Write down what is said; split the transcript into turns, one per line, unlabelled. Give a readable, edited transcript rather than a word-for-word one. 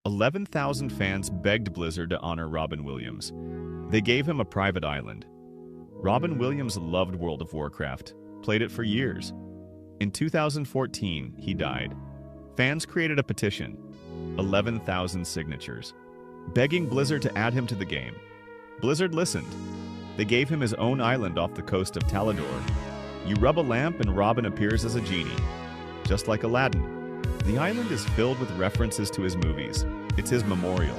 11,000 fans begged Blizzard to honor Robin Williams. They gave him a private island. Robin Williams loved World of Warcraft, played it for years. In 2014, he died. Fans created a petition, 11,000 signatures, begging Blizzard to add him to the game. Blizzard listened. They gave him his own island off the coast of Talador. You rub a lamp and Robin appears as a genie, just like Aladdin. The island is filled with references to his movies. It's his memorial.